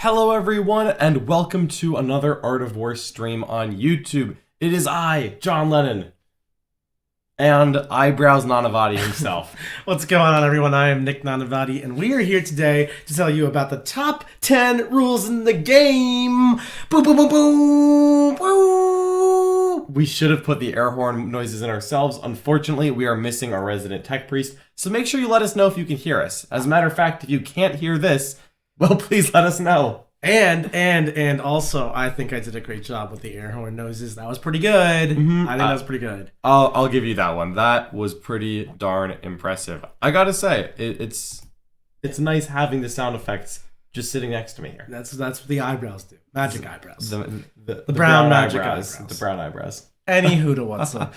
Hello everyone, and welcome to another Art of War stream on YouTube. It is I, John Lennon, and Eyebrows Nanavati himself. What's going on, everyone? I am Nick Nanavati, and we are here today to tell you about the top 10 rules in the game. Boom, boom, boom, boom, boom. We should have put the air horn noises in ourselves. Unfortunately, we are missing our resident tech priest, so make sure you let us know if you can hear us. As a matter of fact, if you can't hear this, well, please let us know. And also, I think I did a great job with the air horn noises. That was pretty good. I think that was pretty good. I'll give you that one. That was pretty darn impressive. I gotta say, it's nice having the sound effects just sitting next to me here. That's what the eyebrows do. Magic eyebrows. The brown magic eyebrows. The brown eyebrows. Anywho to what's up.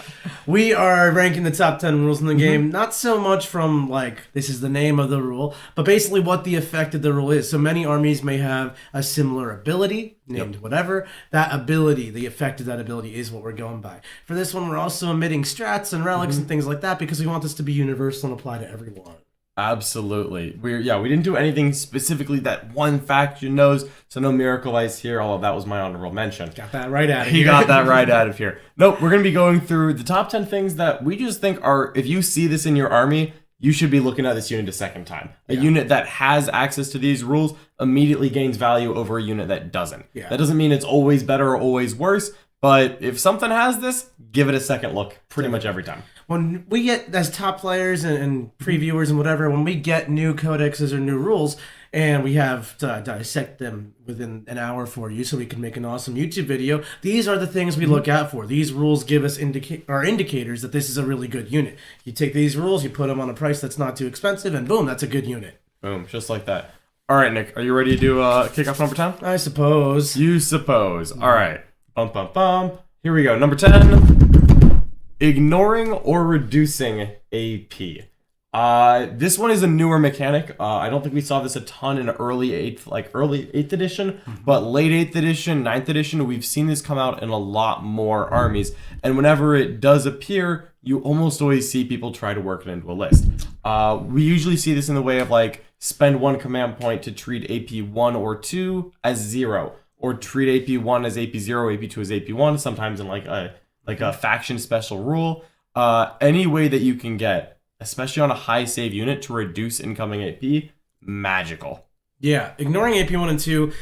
We are ranking the top 10 rules in the game, not so much from, like, this is the name of the rule, but basically what the effect of the rule is. So many armies may have a similar ability, named whatever. That ability, the effect of that ability is what we're going by. For this one, we're also omitting strats and relics and things like that because we want this to be universal and apply to everyone. Absolutely. We didn't do anything specifically that one faction knows, so no Miracle Ice here, although that was my honorable mention. Got that right out of here. He got that right out of here. Nope, we're going to be going through the top 10 things that we just think are, if you see this in your army, you should be looking at this unit a second time. A unit that has access to these rules immediately gains value over a unit that doesn't. Yeah. That doesn't mean it's always better or always worse, but if something has this, give it a second look pretty much every time. When we get, as top players and previewers and whatever, when we get new codexes or new rules, and we have to dissect them within an hour for you so we can make an awesome YouTube video, these are the things we look out for. These rules give us indicators that this is a really good unit. You take these rules, you put them on a price that's not too expensive, and boom, that's a good unit. Boom, just like that. All right, Nick, are you ready to do kickoff number 10? I suppose. You suppose. All right. Bump, bump, bump. Here we go. Number 10. Ignoring or reducing AP. This one is a newer mechanic. I don't think we saw this a ton in early 8th edition, but late 8th edition, 9th edition, we've seen this come out in a lot more armies. And whenever it does appear, you almost always see people try to work it into a list. We usually see this in the way of like spend one command point to treat AP 1 or 2 as 0, or treat AP 1 as AP 0, AP 2 as AP 1, sometimes in like a faction special rule. Any way that you can get, especially on a high save unit, to reduce incoming AP, magical. Yeah, ignoring AP 1 and 2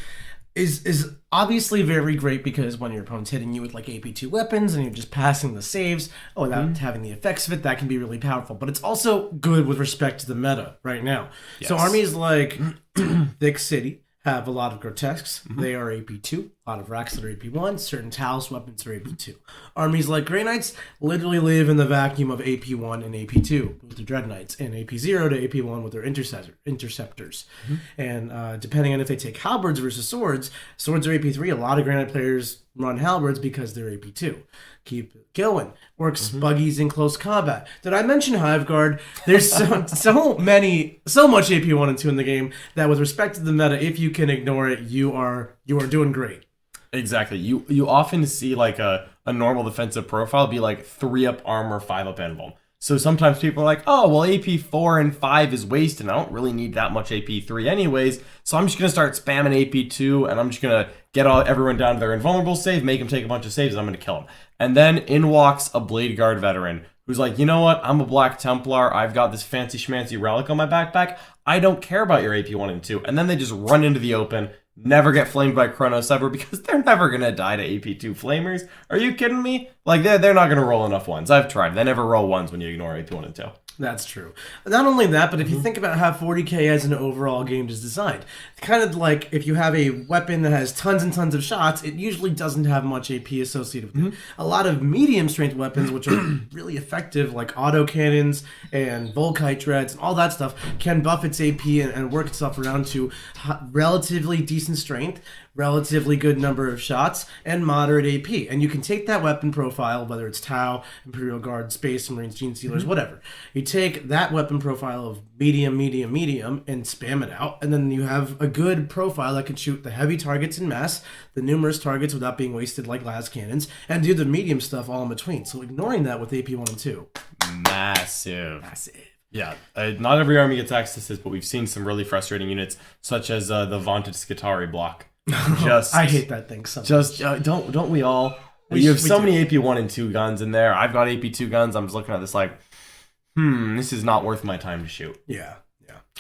is obviously very great because when your opponent's hitting you with like AP 2 weapons and you're just passing the saves without having the effects of it, that can be really powerful. But it's also good with respect to the meta right now. Yes. So armies like Thick City have a lot of grotesques. They are AP2. A lot of racks that are AP1. Certain Talos weapons are AP2. Armies like Grey Knights literally live in the vacuum of AP1 and AP2 with the Dread Knights, and AP0 to AP1 with their interceptors. And depending on if they take halberds versus swords, swords are AP3. A lot of Grey Knight players run halberds because they're AP2. Keep going. Works buggies in close combat. Did I mention Hive Guard? There's so much AP 1 and 2 in the game that with respect to the meta, if you can ignore it, you are doing great. Exactly. You often see like a normal defensive profile be like 3 up armor, 5 up invuln. So sometimes people are like, oh, well, AP 4 and 5 is wasted. I don't really need that much AP 3 anyways. So I'm just going to start spamming AP 2 and I'm just going to get everyone down to their invulnerable save, make them take a bunch of saves, and I'm going to kill them. And then in walks a Blade Guard veteran who's like, you know what? I'm a Black Templar. I've got this fancy schmancy relic on my backpack. I don't care about your AP 1 and 2. And then they just run into the open, never get flamed by Chronos ever because they're never going to die to AP2 flamers. Are you kidding me? Like, they're not going to roll enough ones. I've tried. They never roll ones when you ignore AP 1 and 2. That's true. Not only that, but if you think about how 40k as an overall game is designed, it's kind of like if you have a weapon that has tons and tons of shots, it usually doesn't have much AP associated with it. A lot of medium strength weapons, which are really effective, like autocannons and Volkite dreads and all that stuff, can buff its AP and work itself around to relatively decent strength, relatively good number of shots, and moderate AP. And you can take that weapon profile, whether it's Tau, Imperial Guard, Space Marines, Gene Stealers, whatever. You take that weapon profile of medium, medium, medium, and spam it out, and then you have a good profile that can shoot the heavy targets in mass, the numerous targets without being wasted like las cannons, and do the medium stuff all in between. So ignoring that with AP 1 and 2. Massive. Yeah, not every army gets access to this, but we've seen some really frustrating units, such as the vaunted Skitarii block. I hate that thing so much. Don't we all? You have so many AP 1 and 2 guns in there. I've got AP 2 guns. I'm just looking at this like, this is not worth my time to shoot. Yeah.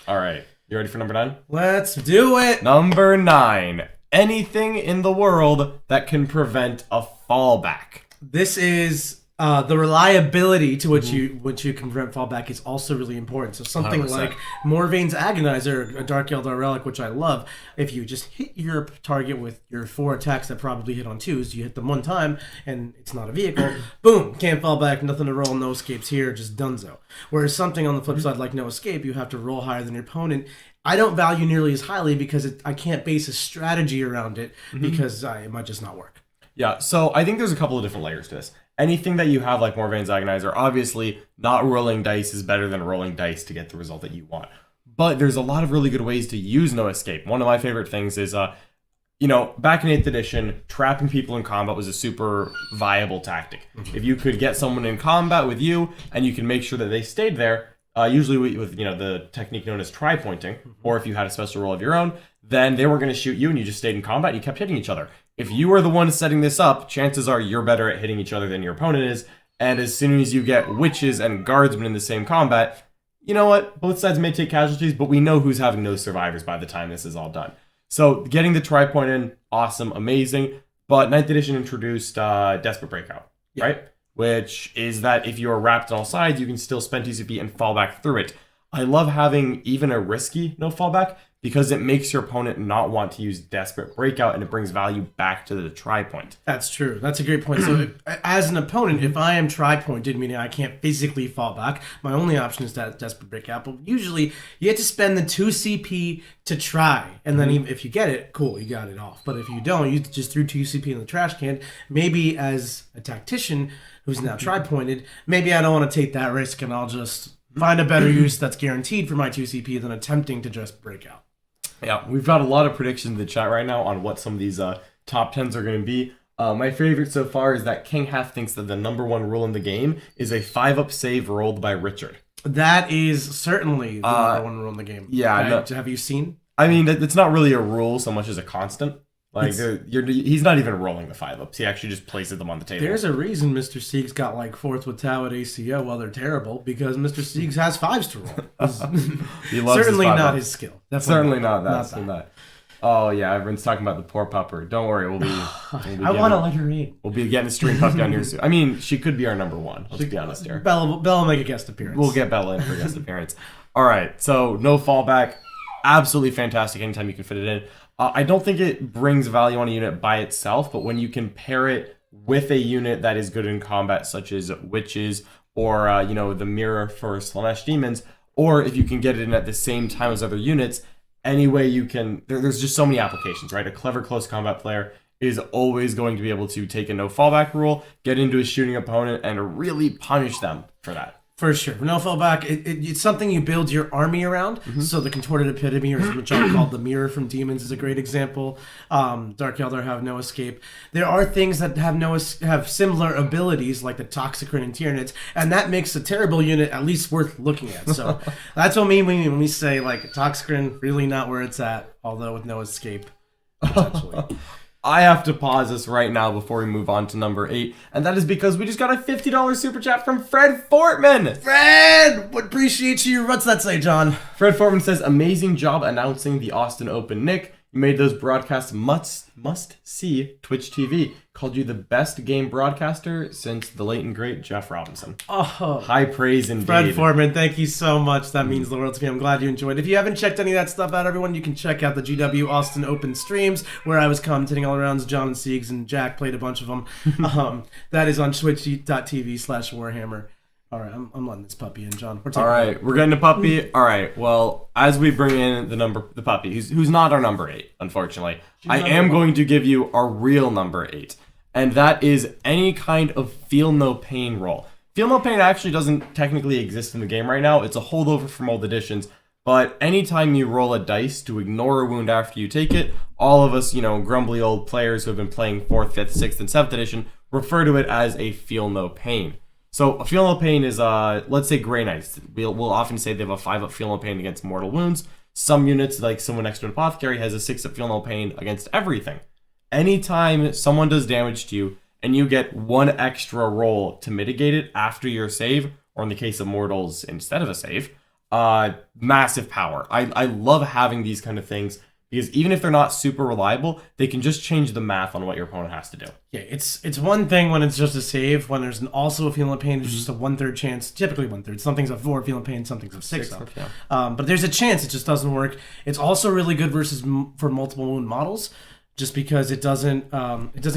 All right, you ready for number 9? Let's do it. Number 9. Anything in the world that can prevent a fallback. This is the reliability to which you can prevent fallback is also really important. So something 100%. like Morvane's Agonizer, a Dark Eldar relic, which I love. If you just hit your target with your 4 attacks that probably hit on 2s, you hit them one time and it's not a vehicle, boom, can't fall back, nothing to roll, no escapes here, just dunzo. Whereas something on the flip side like no escape, you have to roll higher than your opponent. I don't value nearly as highly because I can't base a strategy around it because it might just not work. Yeah, so I think there's a couple of different layers to this. Anything that you have like Morvane's Agonizer, obviously not rolling dice is better than rolling dice to get the result that you want. But there's a lot of really good ways to use no escape. One of my favorite things is, back in 8th edition, trapping people in combat was a super viable tactic. If you could get someone in combat with you and you can make sure that they stayed there, usually with the technique known as tri-pointing, or if you had a special roll of your own, then they weren't going to shoot you and you just stayed in combat and you kept hitting each other. If you are the one setting this up, chances are you're better at hitting each other than your opponent is, and as soon as you get witches and guardsmen in the same combat, you know what? Both sides may take casualties, but we know who's having no survivors by the time this is all done. So getting the tri-point in, awesome, amazing, but 9th edition introduced Desperate Breakout, right? Which is that if you are wrapped on all sides, you can still spend TCP and fall back through it. I love having even a risky no fallback because it makes your opponent not want to use Desperate Breakout and it brings value back to the tri-point. That's true. That's a great point. So as an opponent, if I am tri-pointed, meaning I can't physically fall back, my only option is that Desperate Breakout. But usually you have to spend the 2 CP to try. And then even if you get it, cool, you got it off. But if you don't, you just threw 2 CP in the trash can. Maybe as a tactician who's now tri-pointed, maybe I don't want to take that risk and I'll just find a better use that's guaranteed for my 2 CP than attempting to just break out. Yeah, we've got a lot of predictions in the chat right now on what some of these top 10s are going to be. My favorite so far is that King Half thinks that the number 1 rule in the game is a 5-up save rolled by Richard. That is certainly the number 1 rule in the game. Yeah. No, have you seen? I mean, it's not really a rule so much as a constant. Like, he's not even rolling the 5-ups. He actually just places them on the table. There's a reason Mr. Siegs got like 4th with Tau at ACO while they're terrible, because Mr. Siegs has 5s to roll. He loves certainly his not his skill. Certainly not that. Oh, yeah, everyone's talking about the poor pupper. Don't worry, we'll be I want to let her in. We'll be getting a stream pup down here soon. I mean, she could be our number 1. Let's be honest here. Bella will make a guest appearance. We'll get Bella in for a guest appearance. All right, so no fallback. Absolutely fantastic anytime you can fit it in. I don't think it brings value on a unit by itself, but when you can pair it with a unit that is good in combat, such as witches or, the mirror for Slanesh demons, or if you can get it in at the same time as other units, any way you can, there's just so many applications, right? A clever close combat player is always going to be able to take a no fallback rule, get into a shooting opponent, and really punish them for that. For sure. No fallback. It's something you build your army around. So the Contorted Epitome, or which I call the Mirror from Demons, is a great example. Dark Eldar have no escape. There are things that have similar abilities, like the Toxicrin and Tyranids, and that makes a terrible unit at least worth looking at. So that's what we mean when we say, like, Toxicrin, really not where it's at, although with no escape, potentially. I have to pause this right now before we move on to number 8, and that is because we just got a $50 super chat from Fred Fortman. Fred, appreciate you. What's that say, John? Fred Fortman says, amazing job announcing the Austin Open, Nick. You made those broadcasts must see Twitch TV. Called you the best game broadcaster since the late and great Jeff Robinson. Oh, high praise indeed. Fred Foreman, thank you so much. That means the world to me. I'm glad you enjoyed. If you haven't checked any of that stuff out, everyone, you can check out the GW Austin Open streams where I was commentating all around. John and Siegs and Jack played a bunch of them. That is on twitch.tv/Warhammer. All right, I'm letting this puppy in, John. All right, we're getting a puppy. All right, well, as we bring in the puppy, who's not our number 8, unfortunately, I am going to give you our real number 8, and that is any kind of feel no pain roll. Feel no pain actually doesn't technically exist in the game right now. It's a holdover from old editions, but anytime you roll a dice to ignore a wound after you take it, all of us, grumbly old players who have been playing 4th, 5th, 6th, and 7th edition refer to it as a feel no pain. So a Feel No Pain is, let's say Grey Knights. We'll often say they have a 5-up Feel No Pain against mortal wounds. Some units, like someone next to an Apothecary, has a 6-up Feel No Pain against everything. Anytime someone does damage to you and you get one extra roll to mitigate it after your save, or in the case of mortals, instead of a save, massive power. I love having these kind of things because even if they're not super reliable, they can just change the math on what your opponent has to do. Yeah, it's one thing when it's just a save. When there's also a Feel No Pain, it's just a 1/3 chance. Typically 1/3. Something's a 4 Feel No Pain, something's a 6 up. Yeah. But there's a chance it just doesn't work. It's also really good versus for multiple wound models, just because it doesn't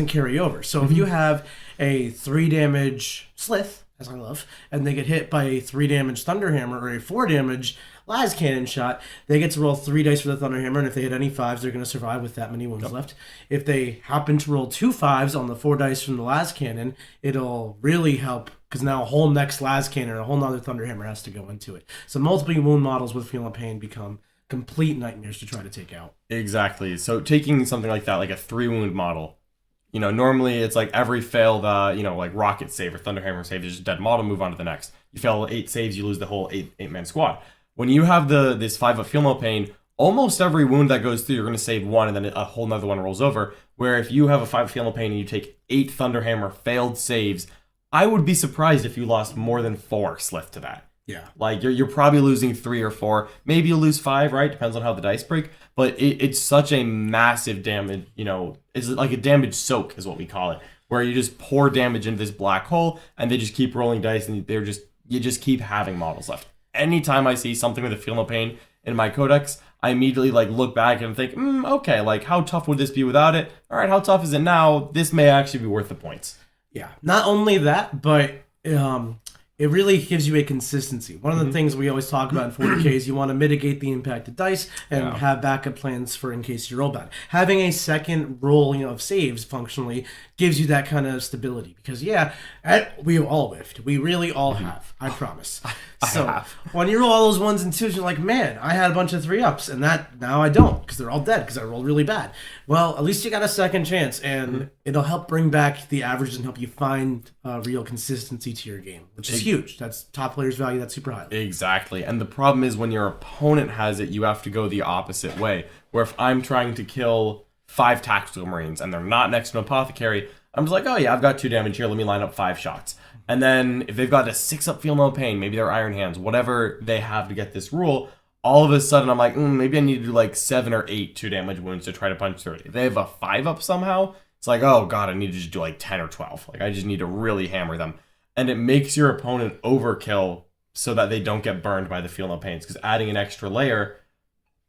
carry over. So if you have a 3 damage Slith, as I love, and they get hit by a 3 damage Thunderhammer or a 4 damage Las Cannon shot, they get to roll 3 dice for the Thunderhammer, and if they hit any 5s, they're going to survive with that many wounds left. If they happen to roll 2 5s on the 4 dice from the Las Cannon, it'll really help, because now a whole next Las Cannon, a whole nother Thunderhammer has to go into it. So multiple wound models with Feel No Pain become complete nightmares to try to take out. Exactly. So taking something like that, like a 3-wound model, normally it's like every failed, like rocket save or Thunderhammer save, there's just a dead model, move on to the next. You fail 8 saves, you lose the whole 8-man squad. When you have this 5-up Feel No Pain, almost every wound that goes through, you're going to save 1, and then a whole nother one rolls over. Where if you have a 5-up Feel No Pain and you take 8 Thunderhammer failed saves, I would be surprised if you lost more than 4 Slith to that. Yeah. Like, you're probably losing 3 or 4. Maybe you'll lose 5, right? Depends on how the dice break. But it's such a massive damage, it's like a damage soak is what we call it, where you just pour damage into this black hole, and they just keep rolling dice, and you just keep having models left. Anytime I see something with a Feel No Pain in my codex, I immediately look back and think, okay, how tough would this be without it? All right, how tough is it now? This may actually be worth the points. Yeah. Not only that, but it really gives you a consistency. One of the things we always talk about in 40K is you want to mitigate the impact of dice and have backup plans for in case you roll bad. Having a second roll of saves functionally gives you that kind of stability. Because, we all whiffed. We really all have. I promise. So when you roll all those 1s and 2s, you're like, man, I had a bunch of 3-ups, and now I don't, because they're all dead, because I rolled really bad. Well, at least you got a second chance, and it'll help bring back the average and help you find real consistency to your game, which is huge. That's top players value that super highly. Exactly. And the problem is when your opponent has it, you have to go the opposite way. Where if I'm trying to kill 5 Tactical Marines and they're not next to an Apothecary, I'm just like, oh yeah, I've got 2 damage here, let me line up 5 shots. And then if they've got a 6-up Feel No Pain, maybe they're Iron Hands, whatever they have to get this rule, all of a sudden I'm like, maybe I need to do 7 or 8 2-damage wounds to try to punch through it. If they have a 5-up somehow, it's like, oh god, I need to just do 10 or 12. I just need to really hammer them. And it makes your opponent overkill so that they don't get burned by the Feel No Pains. Because adding an extra layer,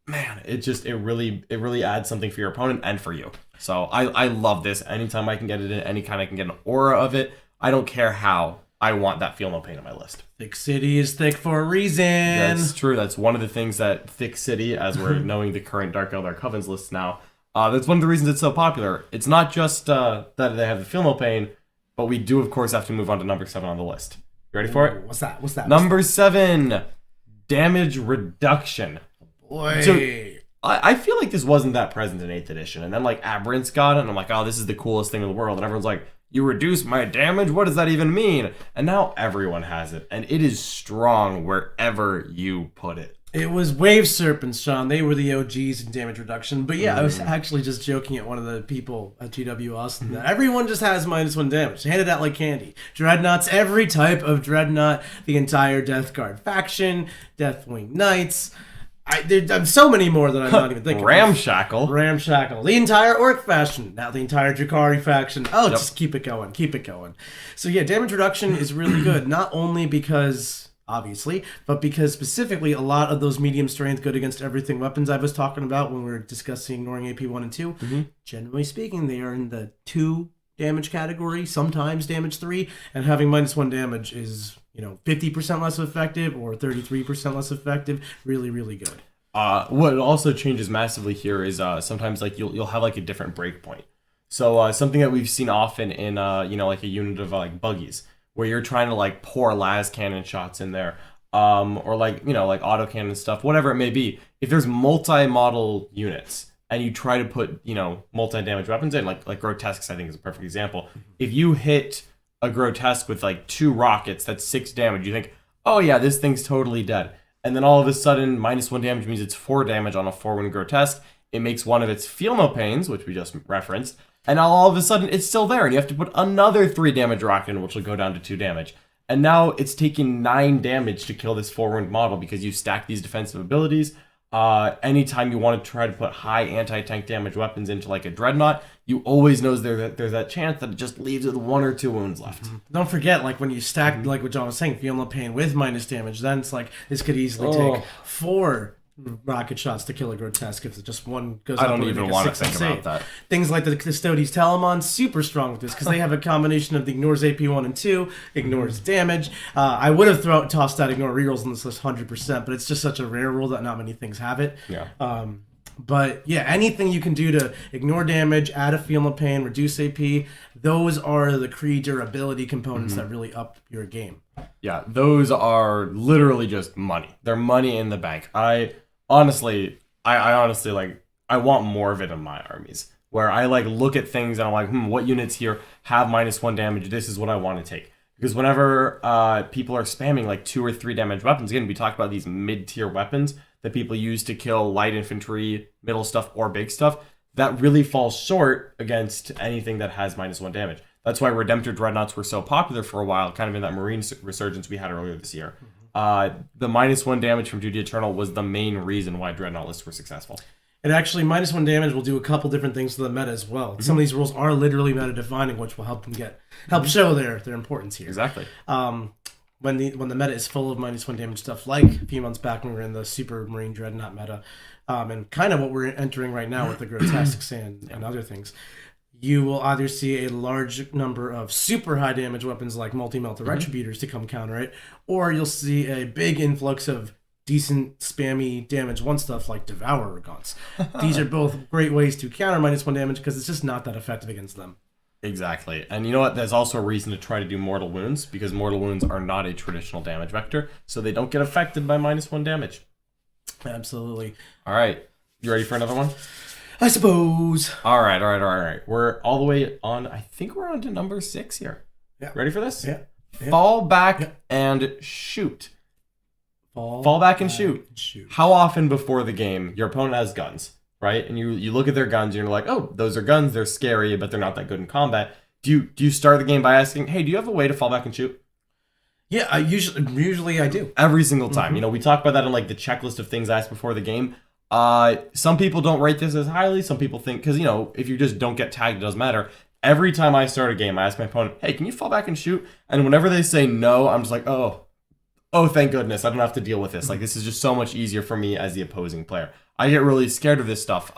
man, it really adds something for your opponent and for you. So I love this. Anytime I can get it in, any kind I can get an aura of it, I don't care how. I want that Feel No Pain on my list. Thick City is thick for a reason. That's true. That's one of the things that Thick City, as we're knowing the current Dark Eldar Covens list now, that's one of the reasons it's so popular. It's not just that they have the Feel No Pain, but we do, of course, have to move on to number 7 on the list. You ready for it? What's that? Number 7, damage reduction. Boy. So, I feel like this wasn't that present in 8th edition. And then, Aberrant's got it, and I'm like, oh, this is the coolest thing in the world. And everyone's like, you reduce my damage? What does that even mean? And now everyone has it. And it is strong wherever you put it. It was Wave Serpents, Sean. They were the OGs in damage reduction. But yeah, I was actually just joking at one of the people at GW Austin that everyone just has -1 damage. Handed out like candy. Dreadnoughts, every type of Dreadnought, the entire Death Guard faction, Deathwing Knights. There's so many more that I'm not even thinking Ramshackle. The entire Orc faction. Now the entire Drakari faction. Oh, just keep it going. So yeah, damage reduction is really good. Not only because, obviously, but because specifically a lot of those medium strength good against everything weapons I was talking about when we were discussing ignoring AP 1 and 2, generally speaking, they are in the 2 damage category, sometimes damage 3, and having -1 damage is 50% less effective or 33% less effective. Really, really good. What also changes massively here is sometimes you'll have a different breakpoint. So something that we've seen often in a unit of buggies where you're trying to pour las cannon shots in there, or autocannon stuff, whatever it may be. If there's multi-model units and you try to put multi-damage weapons in, like Grotesques, I think is a perfect example. If you hit a grotesque with like 2 rockets, that's 6 damage. You think, oh yeah, this thing's totally dead. And then all of a sudden, -1 damage means it's 4 damage on a 4-1 grotesque. It makes one of its feel no pains, which we just referenced, and now all of a sudden it's still there, and you have to put another 3 damage rocket in, which will go down to 2 damage. And now it's taking 9 damage to kill this 4-wound model because you stack these defensive abilities. Anytime you want to try to put high anti-tank damage weapons into like a Dreadnought, you always know there's that chance that it just leaves with 1 or 2 wounds left. Don't forget, like when you stack, like what John was saying, Feel No Pain with minus damage, then it's like this could easily take 4 rocket shots to kill a grotesque if just one goes up. I don't even want to think about that. Things like the Custodes Telemon, super strong with this because they have a combination of the ignores AP 1 and 2, ignores damage. I would have tossed out ignore rerolls on this list 100%, but it's just such a rare rule that not many things have it. Yeah. But yeah, anything you can do to ignore damage, add a Feel No Pain, reduce AP, those are the Kree durability components that really up your game. Yeah, those are literally just money. They're money in the bank. I honestly like, I want more of it in my armies. Where I like look at things and I'm like, what units here have -1 damage? This is what I want to take. Because whenever people are spamming like 2 or 3 damage weapons, again, we talked about these mid-tier weapons that people use to kill light infantry, middle stuff, or big stuff, that really falls short against anything that has -1 damage. That's why Redemptor Dreadnoughts were so popular for a while, kind of in that Marine resurgence we had earlier this year. The -1 damage from Duty Eternal was the main reason why Dreadnought lists were successful. And actually, -1 damage will do a couple different things to the meta as well. Some of these rules are literally meta defining, which will help them show their importance here. Exactly. When the meta is full of -1 damage stuff, like a few months back when we were in the Super Marine Dreadnought meta, and kind of what we're entering right now with the grotesques and other things, you will either see a large number of super high damage weapons like multi-melter retributors to come counter it, or you'll see a big influx of decent spammy damage 1 stuff like Devourer Gaunts. These are both great ways to counter -1 damage because it's just not that effective against them. Exactly. And you know what? There's also a reason to try to do Mortal Wounds, because Mortal Wounds are not a traditional damage vector, so they don't get affected by -1 damage. Absolutely. All right. You ready for another one? I suppose. All right. We're all the way on, I think we're on to number 6 here. Yeah. Ready for this? Yeah. Fall back and shoot. Fall back and shoot. Shoot. How often before the game your opponent has guns, right? And you look at their guns and you're like, oh, those are guns. They're scary, but they're not that good in combat. Do you start the game by asking, hey, do you have a way to fall back and shoot? Yeah, I usually I do. Every single time. You know, we talk about that in like the checklist of things asked before the game. Some people don't rate this as highly. Some people think, because, you know, if you just don't get tagged, it doesn't matter. Every time I start a game, I ask my opponent, hey, can you fall back and shoot? And whenever they say no, I'm just like, oh, thank goodness, I don't have to deal with this. Like, this is just so much easier for me as the opposing player. I get really scared of this stuff.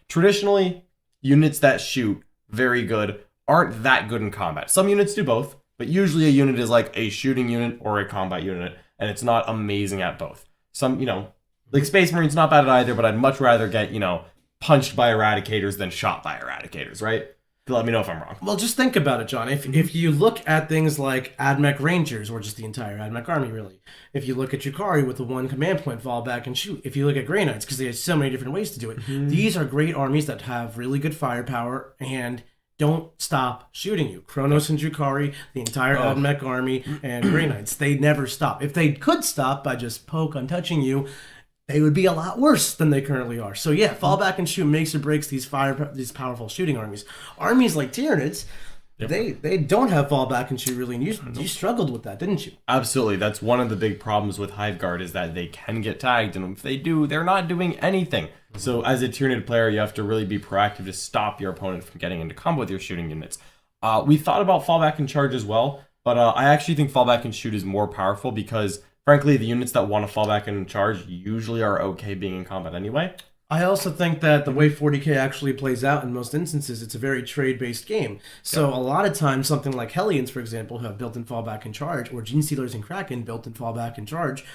Traditionally, units that shoot very good aren't that good in combat. Some units do both, but usually a unit is like a shooting unit or a combat unit, and it's not amazing at both. Some, you know, like Space Marine's not bad at either, but I'd much rather get, you know, punched by Eradicators than shot by Eradicators, right? Let me know if I'm wrong. Well, just think about it, John. If you look at things like AdMech Rangers, or just the entire AdMech army, really. If you look at Yukari with the 1 command point, fall back and shoot. If you look at Grey Knights, because they have so many different ways to do it. These are great armies that have really good firepower and don't stop shooting you. Kronos and Yukari, the entire AdMech army, and Grey Knights, they never stop. If they could stop by just poke on touching you, they would be a lot worse than they currently are. So yeah, fall back and shoot makes or breaks these powerful shooting armies. Armies like Tyranids, they don't have fall back and shoot really. And you struggled with that, didn't you? Absolutely. That's one of the big problems with Hive Guard, is that they can get tagged, and if they do, they're not doing anything. So as a Tyranid player, you have to really be proactive to stop your opponent from getting into combo with your shooting units. We thought about fallback and charge as well, but I actually think fallback and shoot is more powerful because, frankly, the units that want to fall back and charge usually are okay being in combat anyway. I also think that the way 40k actually plays out in most instances, it's a very trade-based game. So a lot of times, something like Hellions, for example, who have built-in fallback and charge, or Gene Stealers and Kraken built-in fallback and charge,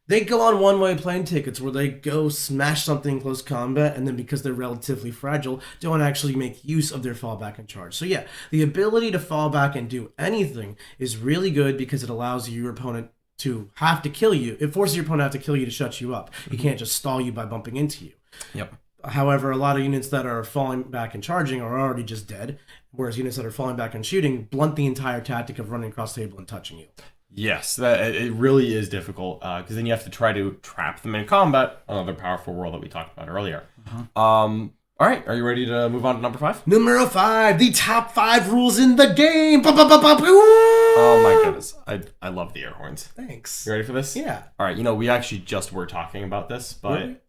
they go on one-way plane tickets where they go smash something in close combat, and then because they're relatively fragile, don't actually make use of their fallback and charge. So yeah, the ability to fall back and do anything is really good because it allows your opponent to have to kill you. It forces your opponent to have to kill you to shut you up. He can't just stall you by bumping into you. Yep. However, a lot of units that are falling back and charging are already just dead, whereas units that are falling back and shooting blunt the entire tactic of running across the table and touching you. Yes, it really is difficult because then you have to try to trap them in combat. Another powerful rule that we talked about earlier. All right, are you ready to move on to number 5? Number 5, the top 5 rules in the game. Oh my goodness, I love the air horns. Thanks. You ready for this? Yeah. All right, we actually just were talking about this, but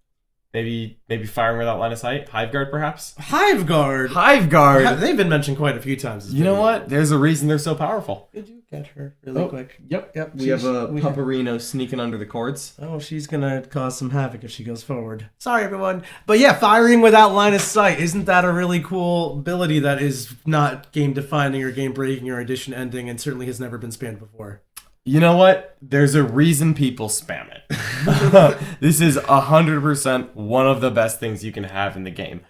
maybe firing without line of sight, Hive Guard perhaps. Hive Guard. Hive Guard. They've been mentioned quite a few times. You know what? There's a reason they're so powerful. Did you get her really quick? Yep. We have a Pupperino sneaking under the cords. Oh, she's gonna cause some havoc if she goes forward. Sorry, everyone. But yeah, firing without line of sight. Isn't that a really cool ability that is not game defining or game breaking or edition ending, and certainly has never been spammed before? You know what? There's a reason people spam it. This is 100% one of the best things you can have in the game.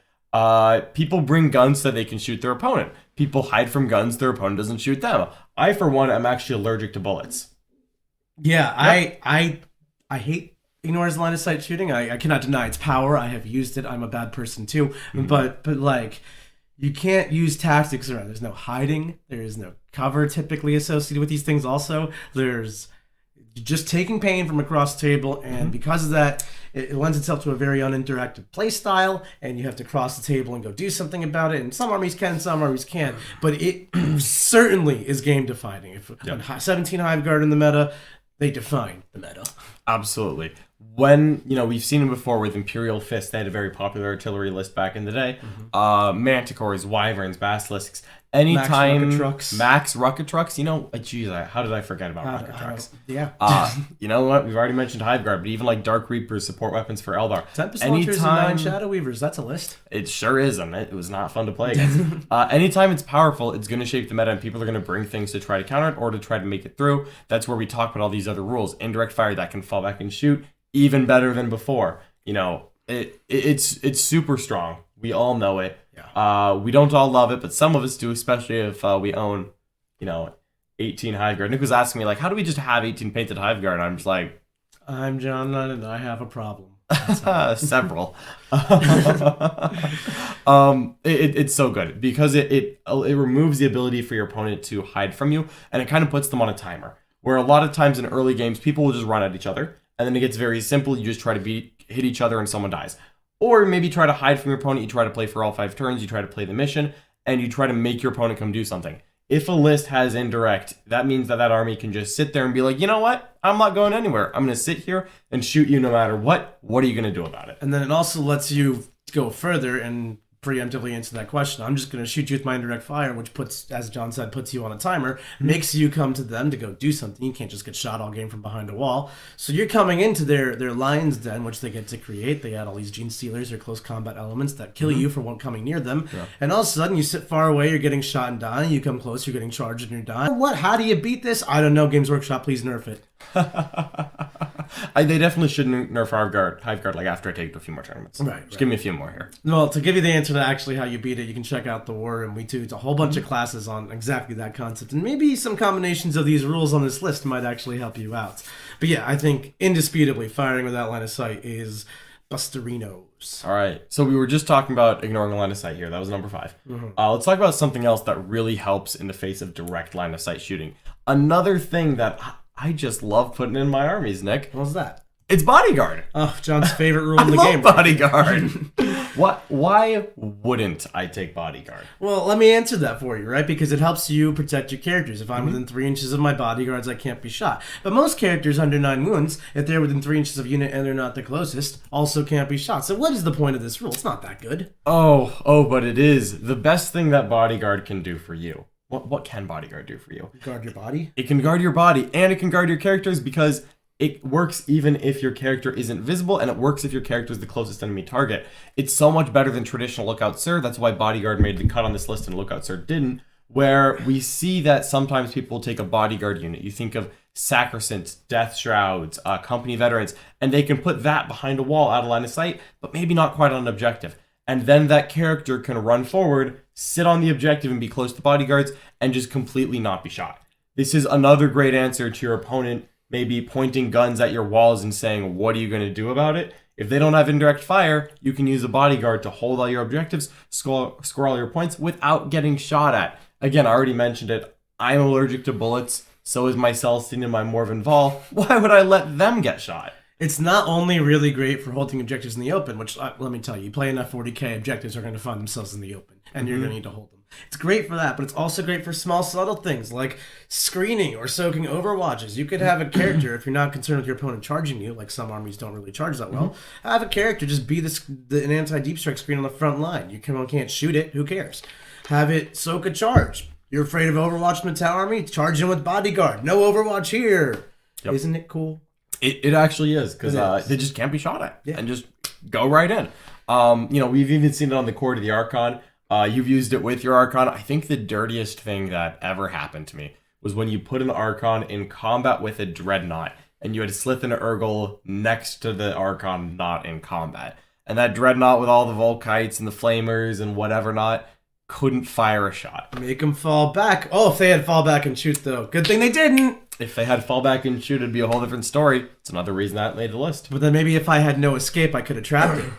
People bring guns so they can shoot their opponent. People hide from guns, their opponent doesn't shoot them. I, for one, am actually allergic to bullets. Yeah, yep. I hate ignores line of sight shooting. I cannot deny its power. I have used it. I'm a bad person too. Mm-hmm. But like, you can't use tactics around. There's no hiding. There is no cover typically associated with these things. Also, there's just taking pain from across the table, and because of that, it lends itself to a very uninteractive play style, and you have to cross the table and go do something about it. And some armies can, some armies can't, but it certainly is game defining. If 17 Hive Guard in the meta, they define the meta. Absolutely. When, we've seen them before with Imperial Fist, they had a very popular artillery list back in the day. Manticores, Wyverns, Basilisks. Anytime Max Rocket Trucks, geez, how did I forget about Rocket Trucks? Yeah. You know what? We've already mentioned Hive Guard, but even like Dark Reapers, support weapons for Eldar. Tempest Launchers and 9 Shadow Weavers, that's a list. It sure is, and it was not fun to play against. Anytime it's powerful, it's going to shape the meta, and people are going to bring things to try to counter it or to try to make it through. That's where we talk about all these other rules. Indirect fire that can fall back and shoot, even better than before. It's super strong. We all know it. Yeah. We don't all love it, but some of us do, especially if we own, 18 Hive Guard. Nick was asking me, how do we just have 18 painted Hive Guard? And I'm just like, I'm John Nunn, and I have a problem. Several. It's so good because it removes the ability for your opponent to hide from you, and it kind of puts them on a timer. Where a lot of times in early games, people will just run at each other, and then it gets very simple. You just try to hit each other, and someone dies. Or maybe try to hide from your opponent. You try to play for all 5 turns. You try to play the mission, and you try to make your opponent come do something. If a list has indirect, that means that army can just sit there and be like, you know what? I'm not going anywhere. I'm going to sit here and shoot you no matter what. What are you going to do about it? And then it also lets you go further and preemptively answer that question. I'm just going to shoot you with my indirect fire, which puts, as John said, puts you on a timer, makes you come to them to go do something. You can't just get shot all game from behind a wall. So you're coming into their lion's den, which they get to create. They add all these gene stealers or close combat elements that kill you for coming near them. Yeah. And all of a sudden, you sit far away, you're getting shot and dying. You come close, you're getting charged and you're dying. What? How do you beat this? I don't know. Games Workshop, please nerf it. They definitely shouldn't nerf Hive Guard after I take it to a few more tournaments. Right. Just give me a few more here. Well, to give you the answer to actually how you beat it, you can check out the War and We Too. It's a whole bunch of classes on exactly that concept, and maybe some combinations of these rules on this list might actually help you out. But yeah, I think indisputably firing without line of sight is Busterinos. All right, so we were just talking about ignoring a line of sight here. That was number 5. Let's talk about something else that really helps in the face of direct line of sight shooting. Another thing that I just love putting in my armies, Nick. What's that? It's Bodyguard. Oh, John's favorite rule in the game. Bodyguard. Why wouldn't I take Bodyguard? Well, let me answer that for you, right? Because it helps you protect your characters. If I'm within 3 inches of my bodyguards, I can't be shot. But most characters under 9 wounds, if they're within 3 inches of unit and they're not the closest, also can't be shot. So what is the point of this rule? It's not that good. Oh, but it is. The best thing that Bodyguard can do for you. What can Bodyguard do for you? Guard your body? It can guard your body, and it can guard your characters because it works even if your character isn't visible, and it works if your character is the closest enemy target. It's so much better than traditional Lookout Sir. That's why Bodyguard made the cut on this list and Lookout Sir didn't, where we see that sometimes people will take a Bodyguard unit. You think of Sacrosanct, Death Shrouds, Company Veterans, and they can put that behind a wall out of line of sight, but maybe not quite on an objective. And then that character can run forward, sit on the objective and be close to bodyguards, and just completely not be shot. This is another great answer to your opponent maybe pointing guns at your walls and saying, what are you going to do about it? If they don't have indirect fire, you can use a bodyguard to hold all your objectives, score all your points without getting shot at. Again, I already mentioned it. I'm allergic to bullets. So is my Celestine and my Morven Vol. Why would I let them get shot? It's not only really great for holding objectives in the open, which, let me tell you play enough 40k, objectives are going to find themselves in the open, and you're going to need to hold them. It's great for that, but it's also great for small, subtle things like screening or soaking overwatches. You could have a character, if you're not concerned with your opponent charging you, like some armies don't really charge that well, have a character just be an anti-deep strike screen on the front line. You can't shoot it, who cares? Have it soak a charge. You're afraid of Overwatch in the Tau army? Charge in with Bodyguard. No Overwatch here. Yep. Isn't it cool? It actually is, because they just can't be shot at. Yeah. And just go right in. We've even seen it on the core to the Archon. You've used it with your Archon. I think the dirtiest thing that ever happened to me was when you put an Archon in combat with a Dreadnought, and you had Slith and Urgle next to the Archon not in combat. And that Dreadnought with all the Volkites and the Flamers and whatever not couldn't fire a shot. Make them fall back. Oh, if they had fall back and shoot, though. Good thing they didn't. If they had fall back and shoot, it'd be a whole different story. It's another reason that made the list. But then maybe if I had no escape, I could have trapped it.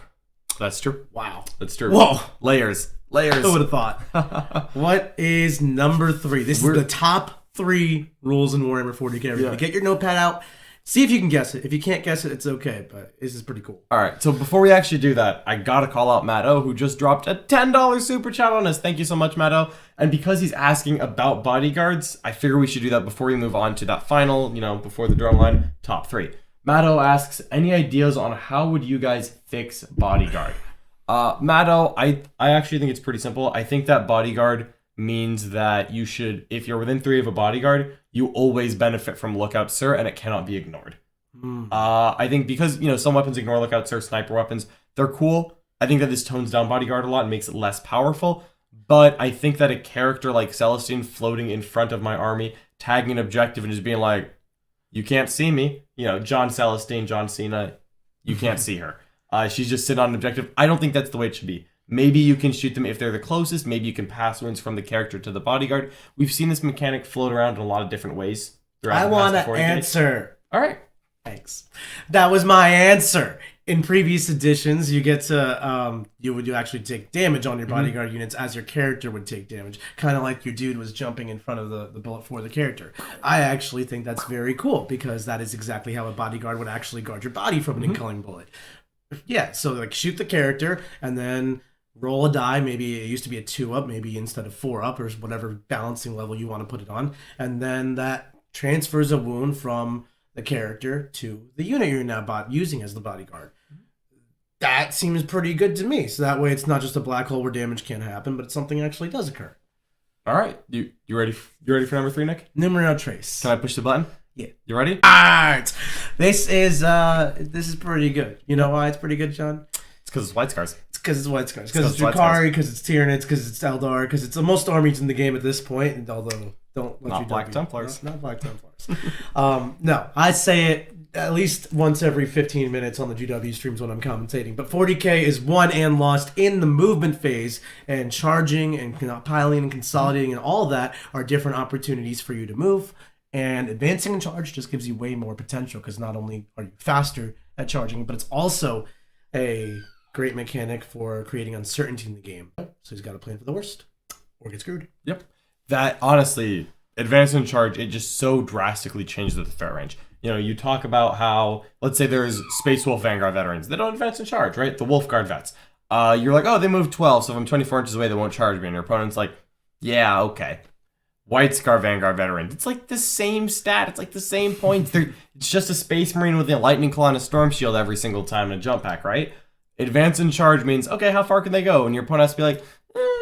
That's true. Wow. That's true. Whoa. Layers. Who would have thought? What is number 3? This is the top 3 rules in Warhammer 40k. Yeah. Get your notepad out. See if you can guess it. If you can't guess it, it's okay, but this is pretty cool. All right, so before we actually do that, I gotta call out Matt O, who just dropped a $10 super chat on us. Thank you so much, Matt O. And because he's asking about bodyguards, I figure we should do that before we move on to that final, before the drum line, top 3. Matt O asks, any ideas on how would you guys fix bodyguard? Matt O, I actually think it's pretty simple. I think that bodyguard means that you should, if you're within 3 of a bodyguard, you always benefit from Lookout Sir, and it cannot be ignored. I think because, some weapons ignore Lookout Sir, sniper weapons, they're cool. I think that this tones down bodyguard a lot and makes it less powerful. But I think that a character like Celestine floating in front of my army, tagging an objective and just being like, you can't see me. John Celestine, John Cena, you can't see her. She's just sitting on an objective. I don't think that's the way it should be. Maybe you can shoot them if they're the closest. Maybe you can pass wounds from the character to the bodyguard. We've seen this mechanic float around in a lot of different ways. I want to answer. All right. Thanks. That was my answer. In previous editions, you get to, you would actually take damage on your bodyguard units as your character would take damage. Kind of like your dude was jumping in front of the bullet for the character. I actually think that's very cool because that is exactly how a bodyguard would actually guard your body from an incoming bullet. Yeah, so shoot the character and then roll a die. Maybe it used to be a 2-up, maybe instead of 4-up or whatever balancing level you want to put it on. And then that transfers a wound from the character to the unit you're now using as the bodyguard. That seems pretty good to me. So that way it's not just a black hole where damage can't happen, but something actually does occur. All right. You ready? You ready for number 3, Nick? Numero trace. Can I push the button? Yeah. You ready? All right. This is pretty good. You know why it's pretty good, John? It's because it's White Scars. It's because it's White Scars. Because it's Drukhari, because it's Tyranids, because it's Eldar, because it's most armies in the game at this point. And although don't let not Black Templars. Not Black Templars. No, I say it at least once every 15 minutes on the GW streams when I'm commentating. But 40k is won and lost in the movement phase, and charging and piling and consolidating and all that are different opportunities for you to move. And advancing in charge just gives you way more potential because not only are you faster at charging, but it's also a great mechanic for creating uncertainty in the game. So he's got to plan for the worst or get screwed. Yep. That, honestly, advancing in charge, it just so drastically changes the threat range. You talk about how, let's say there's Space Wolf Vanguard veterans. They don't advance in charge, right? The Wolf Guard vets. You're like, oh, they move 12, so if I'm 24 inches away, they won't charge me. And your opponent's like, yeah, okay. White Scar Vanguard veterans. It's like the same stat. It's like the same points. It's just a Space Marine with a Lightning Claw and a Storm Shield every single time in a jump pack, right? Advance in charge means, okay, how far can they go? And your opponent has to be like,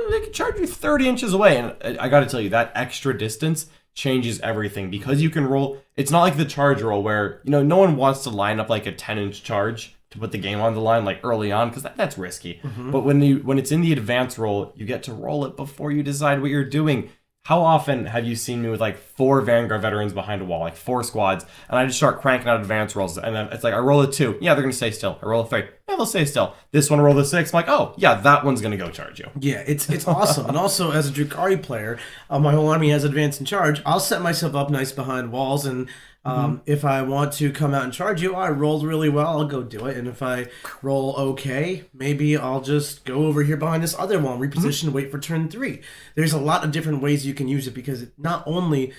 they can charge you 30 inches away. And I got to tell you, that extra distance changes everything because you can roll. It's not like the charge roll where, no one wants to line up like a 10-inch charge to put the game on the line like early on because that's risky. But when it's in the advance roll, you get to roll it before you decide what you're doing. How often have you seen me with 4 Vanguard veterans behind a wall, 4 squads, and I just start cranking out advance rolls, and then it's like, I roll a 2, yeah, they're going to stay still. I roll a 3, yeah, they'll stay still. This one, I roll a 6, I'm like, oh, yeah, that one's going to go charge you. Yeah, it's awesome. And also, as a Drukhari player, my whole army has advance in charge. I'll set myself up nice behind walls, and If I want to come out and charge you, I rolled really well, I'll go do it. And if I roll okay, maybe I'll just go over here behind this other one, reposition, wait for turn 3. There's a lot of different ways you can use it because it not only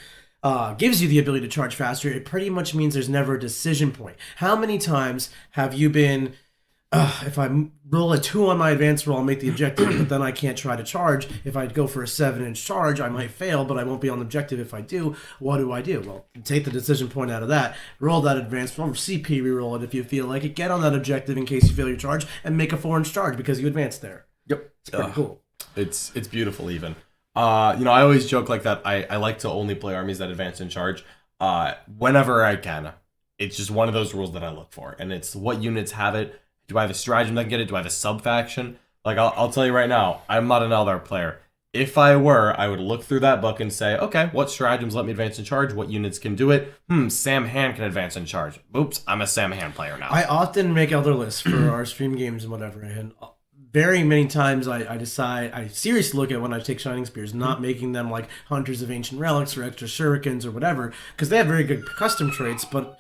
gives you the ability to charge faster, it pretty much means there's never a decision point. How many times have you been, if I roll a 2 on my advanced roll, I'll make the objective, but then I can't try to charge. If I go for a 7-inch charge, I might fail, but I won't be on the objective if I do. What do I do? Well, take the decision point out of that, roll that advanced roll, CP reroll it if you feel like it, get on that objective in case you fail your charge, and make a 4-inch charge because you advanced there. Yep. It's pretty cool. It's beautiful even. You know, I always joke like that. I like to only play armies that advance in charge whenever I can. It's just one of those rules that I look for, and it's what units have it. Do I have a stratagem that can get it? Do I have a sub-faction? Like, I'll tell you right now, I'm not an Eldar player. If I were, I would look through that book and say, okay, what stratagems let me advance in charge? What units can do it? Sam Han can advance in charge. Oops, I'm a Sam Han player now. I often make Elder lists for our stream games and whatever, and very many times I seriously look at when I take Shining Spears, not making them like Hunters of Ancient Relics or extra Shurikens or whatever, because they have very good custom traits, but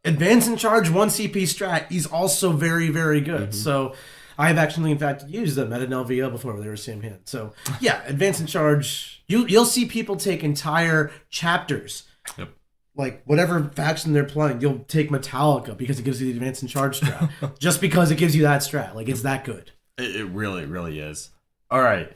Advance in Charge 1 CP strat is also very, very good. So I've actually, in fact, used them at an LVO before they were Sam Han. So yeah, Advance in Charge, you'll see people take entire chapters. Yep. Like whatever faction they're playing, you'll take Metallica because it gives you the Advance in Charge strat. Just because it gives you that strat. Like, it's that good. It really, really is. All right.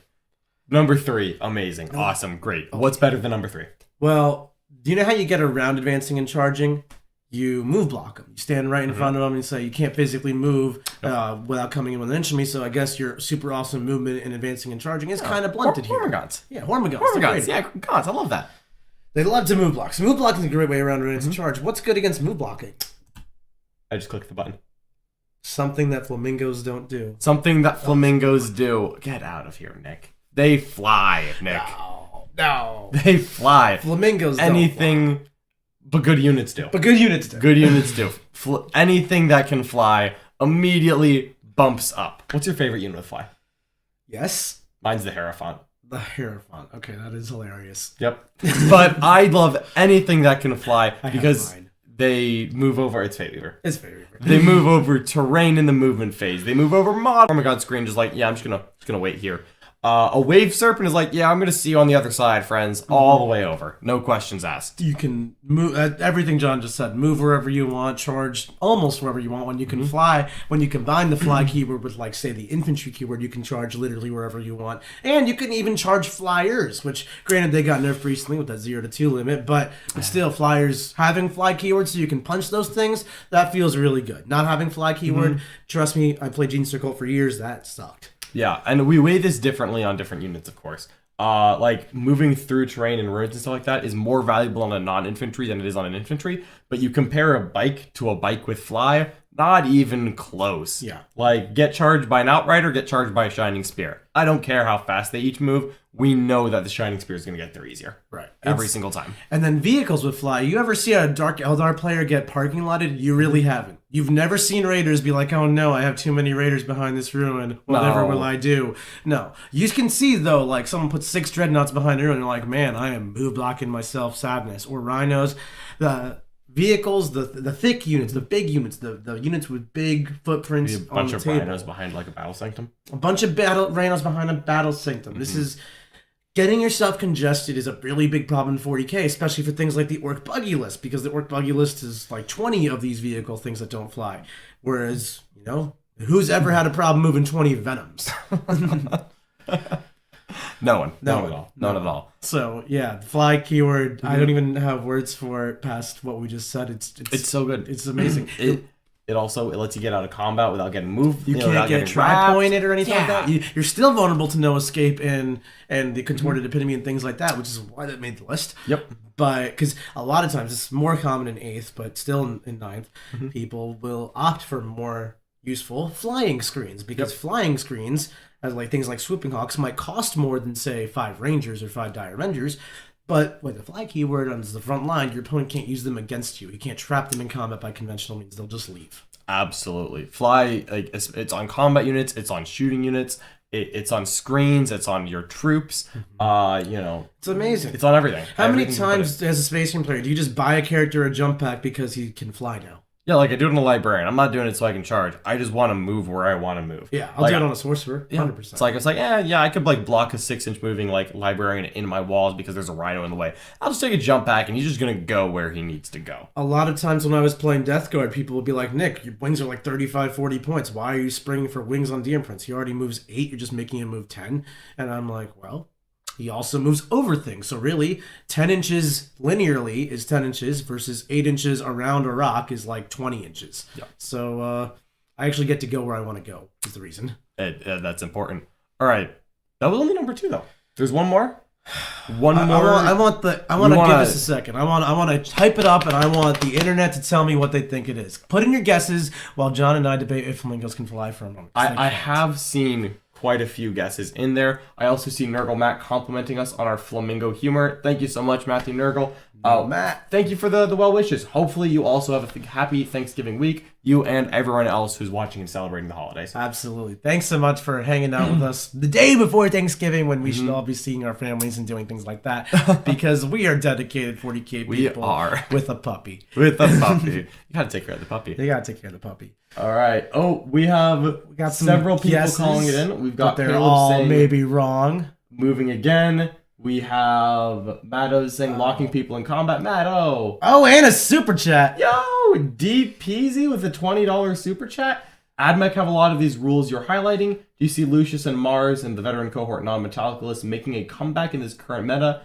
Number 3, amazing, awesome, great. What's better than number 3? Well, do you know how you get around advancing and charging? You move block them. You stand right in front of them and say you can't physically move without coming in with an inch of me. So I guess your super awesome movement in advancing and charging is kind of blunted here. Hormagaunts. Yeah, Hormagaunts. Hormagaunts. Yeah, gods. I love that. They love to move block. So move blocking is a great way around advancing and charge. What's good against move blocking? I just clicked the button. Something that flamingos don't do. Something that flamingos do. Get out of here, Nick. They fly, Nick. No. They fly. Flamingos Anything. don't fly. But good units do. But good units do. Good units do. Anything that can fly immediately bumps up. What's your favorite unit with fly? Yes. Mine's the Hierophant. The Hierophant. Okay, that is hilarious. Yep. But I love anything that can fly because they move over. It's Fate Weaver. It's Fate Weaver. They move over terrain in the movement phase. They move over mod. Oh my god, screen just like, yeah, I'm just gonna wait here. A Wave Serpent is like, yeah, I'm gonna see you on the other side, friends, all the way over. No questions asked. You can move everything John just said. Move wherever you want, charge almost wherever you want. When you can fly, when you combine the fly keyword with, like, say, the infantry keyword, you can charge literally wherever you want. And you can even charge flyers, which, granted, they got nerfed recently with that 0 to 2 limit, but still, flyers having fly keywords so you can punch those things, that feels really good. Not having fly keyword, trust me, I played Gene Circle for years, that sucked. Yeah, and we weigh this differently on different units, of course. Like, moving through terrain and ruins and stuff like that is more valuable on a non-infantry than it is on an infantry. But you compare a bike to a bike with fly, not even close. Yeah. Like, get charged by an Outrider, get charged by a Shining Spear. I don't care how fast they each move. We know that the Shining Spear is going to get there easier. Right. Every single time. And then vehicles with fly. You ever see a Dark Eldar player get parking lotted? You really haven't. You've never seen Raiders be like, oh no, I have too many Raiders behind this ruin. Whatever will I do? No. You can see, though, like, someone puts 6 Dreadnoughts behind a ruin and you're like, man, I am move blocking myself, sadness. Or Rhinos. The vehicles, the thick units, the big units, the units with big footprints Maybe a bunch on the of table. Rhinos behind, like, a Battle Sanctum. A bunch of Rhinos behind a Battle Sanctum. This is... Getting yourself congested is a really big problem in 40k, especially for things like the Orc Buggy list, because the Orc Buggy list is like 20 of these vehicle things that don't fly. Whereas, you know, who's ever had a problem moving 20 Venoms? No one. None at all. None at all. So, yeah, fly keyword, I don't even have words for it past what we just said. It's so good. It's amazing. It also lets you get out of combat without getting moved. You can't get tri-pointed or anything like that. You're still vulnerable to no escape and the contorted epitome and things like that, which is why that made the list. Yep. But because a lot of times it's more common in 8th, but still in 9th, people will opt for more useful flying screens because flying screens, as like things like Swooping Hawks, might cost more than, say, 5 Rangers or 5 Dire Rangers. But with the fly keyword on the front line, your opponent can't use them against you. You can't trap them in combat by conventional means. They'll just leave. Absolutely. Fly, like it's on combat units, it's on shooting units, it's on screens, it's on your troops. It's amazing. It's on everything. How many times as a Space Marine player do you just buy a character a jump pack because he can fly now? Yeah, like I do it in a librarian. I'm not doing it so I can charge. I just want to move where I want to move. Yeah, I'll do it on a sorcerer. 100%. It's like I could like block a 6-inch moving like librarian in my walls because there's a rhino in the way. I'll just take a jump back and he's just gonna go where he needs to go. A lot of times when I was playing Death Guard, people would be like, Nick, your wings are like 35, 40 points. Why are you springing for wings on DM Prince? He already moves 8. You're just making him move 10. And I'm like, well, he also moves over things. So really, 10 inches linearly is 10 inches versus 8 inches around a rock is like 20 inches. Yeah. So I actually get to go where I want to go is the reason. That's important. All right. That was only number 2, though. There's one more. One more. I want to give this a second. I want to type it up, and I want the internet to tell me what they think it is. Put in your guesses while John and I debate if flamingos can fly for a moment. I have seen quite a few guesses in there. I also see Nurgle Matt complimenting us on our flamingo humor. Thank you so much, Matthew Nurgle. Matt, thank you for the well wishes. Hopefully you also have a happy Thanksgiving week, you and everyone else who's watching and celebrating the holidays. Absolutely. Thanks so much for hanging out with us the day before Thanksgiving when we should all be seeing our families and doing things like that because we are dedicated 40K people we are. With a puppy. With a puppy. You gotta take care of the puppy. You gotta take care of the puppy. All right. Oh, we got several people guesses, calling it in. We've got they're all saying, maybe wrong. Moving again. We have Matto saying locking people in combat. Matto. Oh, and a super chat. Yo, Deep Peasy with a $20 super chat. AdMech have a lot of these rules you're highlighting. Do you see Lucius and Mars and the veteran cohort non-Metallicalist making a comeback in this current meta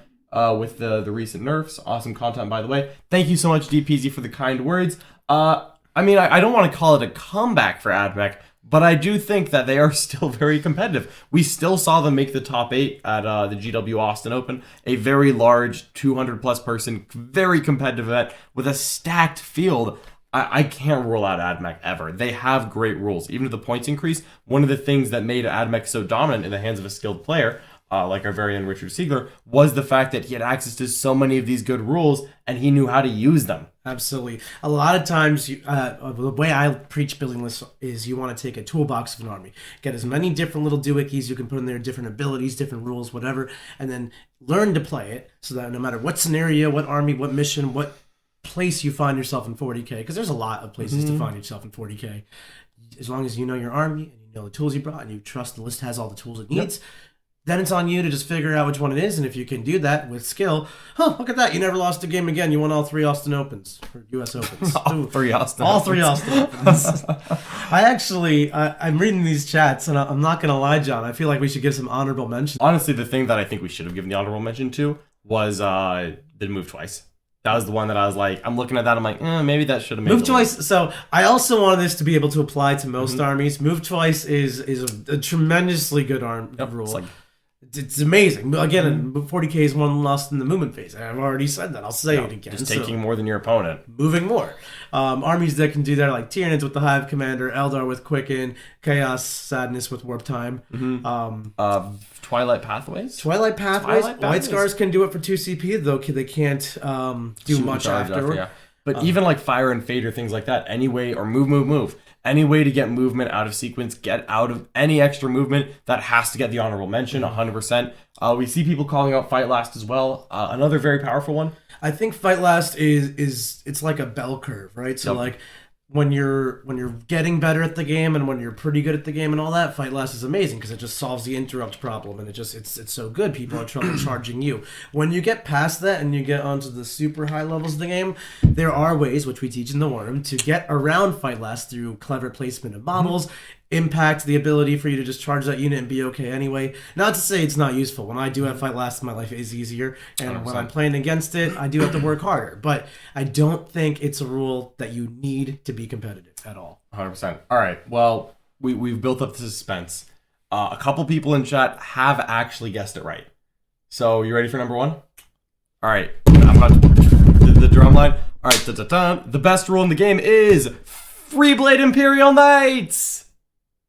with the recent nerfs? Awesome content, by the way. Thank you so much, Deep Peasy, for the kind words. I don't want to call it a comeback for AdMech, but I do think that they are still very competitive. We still saw them make the top 8 at the GW Austin Open, a very large 200-plus person, very competitive event with a stacked field. I can't rule out AdMech ever. They have great rules. Even if the points increase, one of the things that made AdMech so dominant in the hands of a skilled player, like our very own Richard Siegler, was the fact that he had access to so many of these good rules and he knew how to use them. Absolutely. A lot of times, the way I preach building lists is you want to take a toolbox of an army. Get as many different little doohickeys you can put in there, different abilities, different rules, whatever, and then learn to play it so that no matter what scenario, what army, what mission, what place you find yourself in 40K, because there's a lot of places to find yourself in 40K. As long as you know your army and you know the tools you brought and you trust the list has all the tools it needs, then it's on you to just figure out which one it is. And if you can do that with skill, look at that. You never lost a game again. You won all 3 Austin Opens, or US Opens. All 3 Austin Opens. I'm reading these chats, and I'm not going to lie, John. I feel like we should give some honorable mention. Honestly, the thing that I think we should have given the honorable mention to was the move twice. That was the one that I was like, I'm looking at that, I'm like, maybe that should have made Move twice. So I also wanted this to be able to apply to most armies. Move twice is a tremendously good rule. It's amazing. Again, 40K is one lost in the movement phase. I've already said that. I'll say it again. Just taking more than your opponent. Moving more. Armies that can do that are like Tyranids with the Hive Commander, Eldar with Quicken, Chaos Sadness with Warp Time. Twilight Pathways? White Scars can do it for 2 CP, though they can't do much after. But even like Fire and Fade or things like that, anyway, or move. Any way to get movement out of sequence, get out of any extra movement, that has to get the honorable mention, 100%. We see people calling out Fight Last as well. Another very powerful one. I think Fight Last is it's like a bell curve, right? So like when you're getting better at the game and when you're pretty good at the game and all that, Fight Last is amazing because it just solves the interrupt problem and it's so good. People are charging you. When you get past that and you get onto the super high levels of the game, there are ways, which we teach in the Worm, to get around Fight Last through clever placement of models, impact the ability for you to just charge that unit and be okay anyway. Not to say it's not useful. When I do have Fight Last, my life is easier, and 100%. When I'm playing against it, I do have to work harder. But I don't think it's a rule that you need to be competitive at all. 100%. All right. Well, we've built up the suspense. A couple people in chat have actually guessed it right. So you ready for number 1? All right. I'm about to the drum line. All right. The best rule in the game is Freeblade Imperial Knights.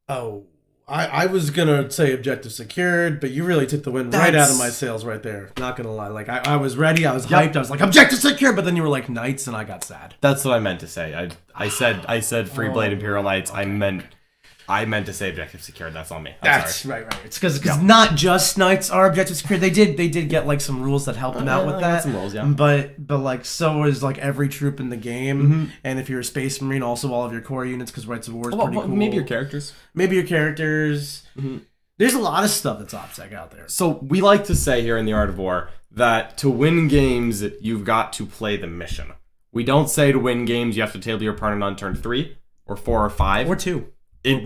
Oh, I was gonna say objective secured, but you really took the wind right out of my sails right there. Not gonna lie, like I was ready, I was hyped, I was like objective secured, but then you were like knights, and I got sad. That's what I meant to say. I said Free Blade Imperial Knights. Okay. I meant to say objective secured. That's on me. That's right. It's because not just knights are objective secured. They did get like some rules that help them out with that. Some rules, yeah. But like so is like every troop in the game. And if you're a Space Marine, also all of your core units, because Rights of War is pretty cool. Maybe your characters. There's a lot of stuff that's OPSEC out there. So we like to say here in the Art of War that to win games, you've got to play the mission. We don't say to win games you have to table your opponent on turn 3 or 4 or 5 or 2.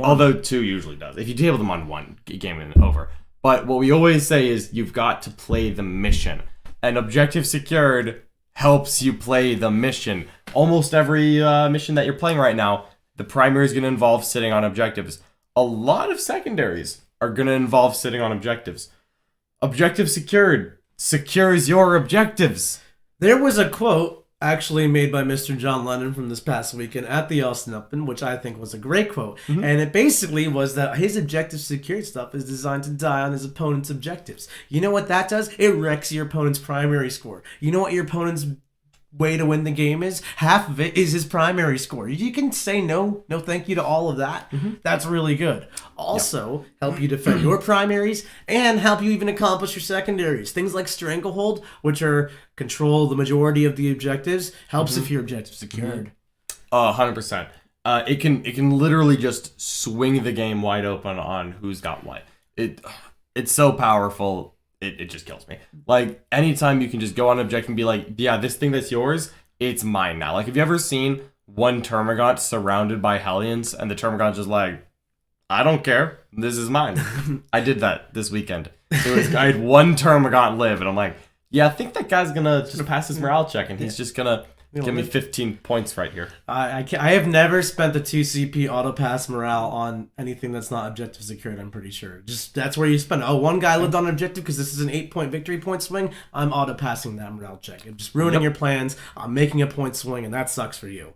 Although 2 usually does. If you table them on 1, game is over. But what we always say is you've got to play the mission. And objective secured helps you play the mission. Almost every mission that you're playing right now, the primary is going to involve sitting on objectives. A lot of secondaries are going to involve sitting on objectives. Objective secured secures your objectives. There was a quote actually made by Mr. John Lennon from this past weekend at the Austin Open, which I think was a great quote. And it basically was that his objective secured stuff is designed to die on his opponent's objectives. You know what that does? It wrecks your opponent's primary score. You know what your opponent's way to win the game is? Half of it is his primary score. You can say no thank you to all of that. That's really good. Also, help you defend your primaries and help you even accomplish your secondaries. Things like Stranglehold, which are control the majority of the objectives, helps if your objective secured. 100%. It can literally just swing the game wide open on who's got what. It's so powerful. It just kills me. Like, anytime you can just go on objective and be like, yeah, this thing that's yours, it's mine now. Like, have you ever seen one Termagant surrounded by Hellions, and the Termagant's just like, I don't care, this is mine. I did that this weekend. I had one Termagant live, and I'm like, yeah, I think that guy's gonna just pass his morale check, and he's just gonna give me 15 points right here. I have never spent the 2 CP auto pass morale on anything that's not objective secured, I'm pretty sure. Just that's where you spend. Oh, one guy lived on an objective because this is an 8-point victory point swing. I'm auto passing that morale check. I'm just ruining your plans. I'm making a point swing, and that sucks for you.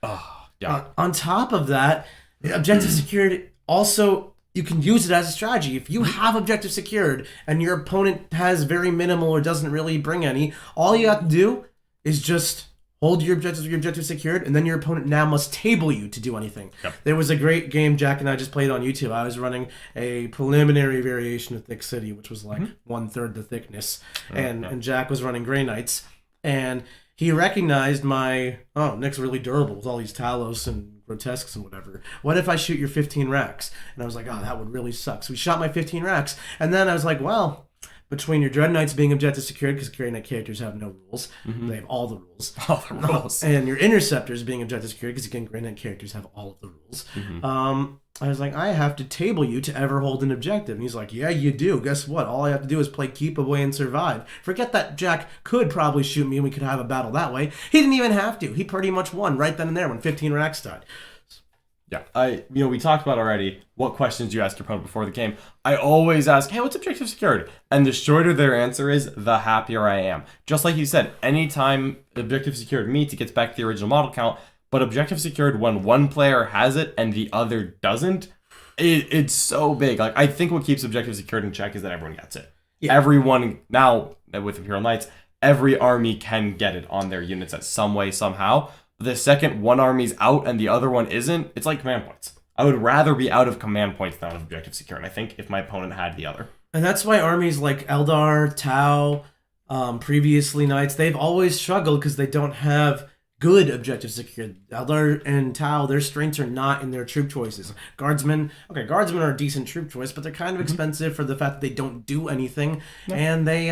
Oh, yeah. On top of that, objective secured also, you can use it as a strategy. If you have objective secured and your opponent has very minimal or doesn't really bring any, all you have to do is just hold your objective secured, and then your opponent now must table you to do anything. There was a great game Jack and I just played on YouTube. I was running a preliminary variation of Thick City, which was like 1/3 the thickness, and Jack was running Grey Knights, and he recognized my, Nick's really durable with all these Talos and Grotesques and whatever. What if I shoot your 15 racks? And I was like, that would really suck. So we shot my 15 racks, and then I was like, well, between your Dread Knights being objective secured, because Grey Knight characters have no rules, they have all the rules. All the rules. And your Interceptors being objective secured, because again, Grey Knight characters have all of the rules. I was like, I have to table you to ever hold an objective. And he's like, yeah, you do. Guess what? All I have to do is play keep away and survive. Forget that Jack could probably shoot me and we could have a battle that way. He didn't even have to. He pretty much won right then and there when 15 racks died. Yeah, we talked about already what questions you ask your opponent before the game. I always ask, hey, what's objective secured? And the shorter their answer is, the happier I am. Just like you said, anytime objective secured meets, it gets back to the original model count. But objective secured, when one player has it and the other doesn't, it's so big. Like, I think what keeps objective secured in check is that everyone gets it. Yeah. Everyone, now with Imperial Knights, every army can get it on their units at some way, somehow. The second one army's out and the other one isn't, it's like command points. I would rather be out of command points than out of objective secure, and I think if my opponent had the other. And that's why armies like Eldar, Tau, previously Knights, they've always struggled because they don't have good objective secure. Eldar and Tau, their strengths are not in their troop choices. Guardsmen are a decent troop choice, but they're kind of expensive for the fact that they don't do anything, and they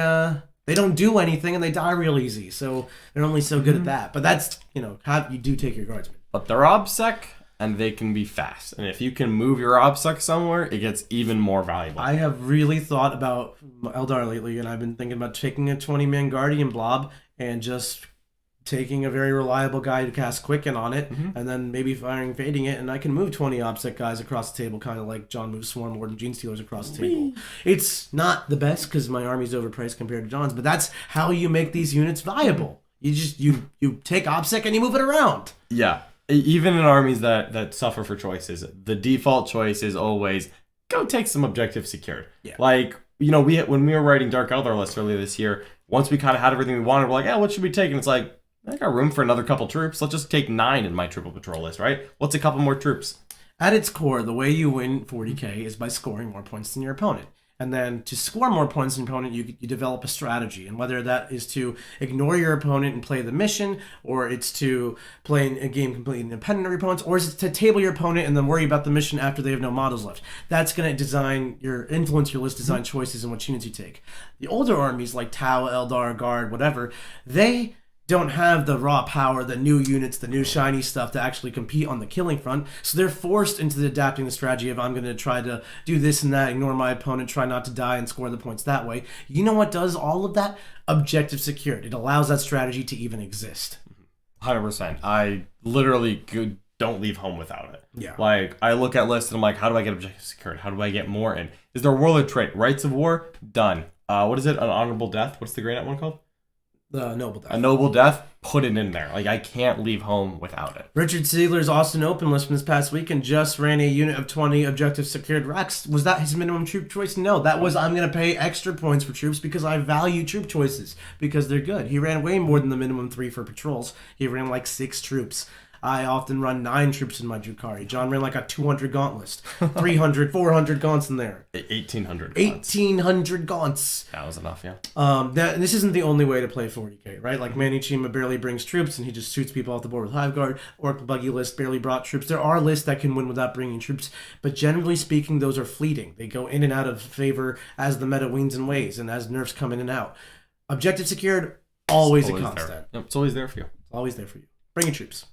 don't do anything and they die real easy, so they're only so good at that. But that's, how you do take your guardsmen. But they're OBSEC and they can be fast. And if you can move your OBSEC somewhere, it gets even more valuable. I have really thought about Eldar lately, and I've been thinking about taking a 20-man Guardian blob and just taking a very reliable guy to cast Quicken on it, and then maybe fading it, and I can move 20 OBSEC guys across the table, kind of like John moves Swarm Lord and Gene Stealers across the table. It's not the best because my army's overpriced compared to John's, but that's how you make these units viable. You just you take OBSEC and you move it around. Yeah, even in armies that suffer for choices, the default choice is always go take some objective secured. Yeah. Like, when we were writing Dark Eldar lists earlier this year, once we kind of had everything we wanted, we're like, yeah, what should we take? And it's like, I got room for another couple troops. Let's just take 9 in my triple patrol list, right? What's a couple more troops? At its core, the way you win 40k is by scoring more points than your opponent. And then to score more points than your opponent, you develop a strategy. And whether that is to ignore your opponent and play the mission, or it's to play a game completely independent of your opponents, or is it to table your opponent and then worry about the mission after they have no models left. That's going to influence your list design choices and what units you take. The older armies like Tau, Eldar, Guard, whatever, they don't have the raw power, the new units, the new shiny stuff to actually compete on the killing front. So they're forced into adapting the strategy of, I'm going to try to do this and that, ignore my opponent, try not to die and score the points that way. You know what does all of that? Objective secured. It allows that strategy to even exist. 100%. I literally don't leave home without it. Yeah. Like, I look at lists and I'm like, how do I get objective secured? How do I get more in? Is there a warlord trait? Rights of war? Done. What is it? An honorable death? What's the Grey Knight one called? The noble death. A noble death, put it in there. Like, I can't leave home without it. Richard Siegler's Austin Open list from this past weekend just ran a unit of 20 objective secured racks. Was that his minimum troop choice? No, that was, I'm going to pay extra points for troops because I value troop choices because they're good. He ran way more than the minimum 3 for patrols. He ran like 6 troops. I often run 9 troops in my Drukhari. John ran like a 200 gaunt list. 300, 400 gaunts in there. 1,800 gaunts. 1,800 gaunts. That was enough, yeah. This isn't the only way to play 40k, right? Like Manny Chima barely brings troops and he just shoots people off the board with Hive Guard. Oracle Buggy list barely brought troops. There are lists that can win without bringing troops, but generally speaking, those are fleeting. They go in and out of favor as the meta weans and ways and as nerfs come in and out. Objective secured, always a constant. There. Yep, it's always there for you. Always there for you. Bring your troops.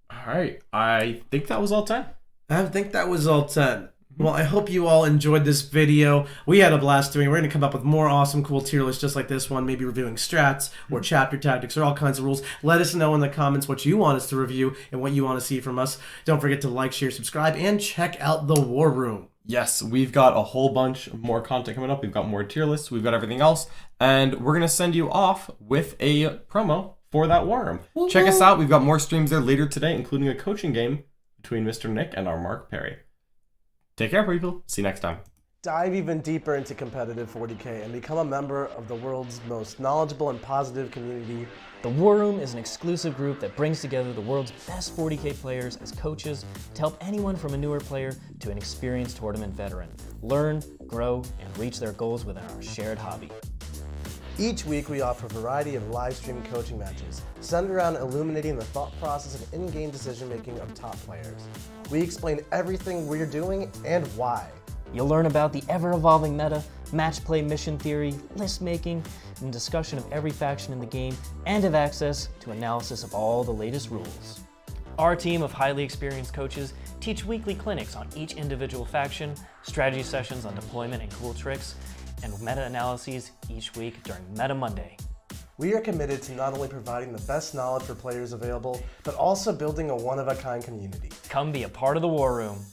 All right. I think that was all 10. I think that was all 10. Well, I hope you all enjoyed this video. We had a blast doing it. We're going to come up with more awesome, cool tier lists just like this one, maybe reviewing strats or chapter tactics or all kinds of rules. Let us know in the comments what you want us to review and what you want to see from us. Don't forget to like, share, subscribe, and check out the War Room. Yes, we've got a whole bunch more content coming up. We've got more tier lists. We've got everything else. And we're going to send you off with a promo for that War Room. Woo-hoo. Check us out. We've got more streams there later today, including a coaching game between Mr. Nick and our Mark Perry. Take care, people. See you next time. Dive even deeper into competitive 40K and become a member of the world's most knowledgeable and positive community. The War Room is an exclusive group that brings together the world's best 40K players as coaches to help anyone from a newer player to an experienced tournament veteran learn, grow, and reach their goals within our shared hobby. Each week we offer a variety of live stream coaching matches centered around illuminating the thought process and in-game decision making of top players. We explain everything we're doing and why. You'll learn about the ever-evolving meta, match play mission theory, list making, and discussion of every faction in the game, and have access to analysis of all the latest rules. Our team of highly experienced coaches teach weekly clinics on each individual faction, strategy sessions on deployment and cool tricks, and meta-analyses each week during Meta Monday. We are committed to not only providing the best knowledge for players available, but also building a one-of-a-kind community. Come be a part of the War Room.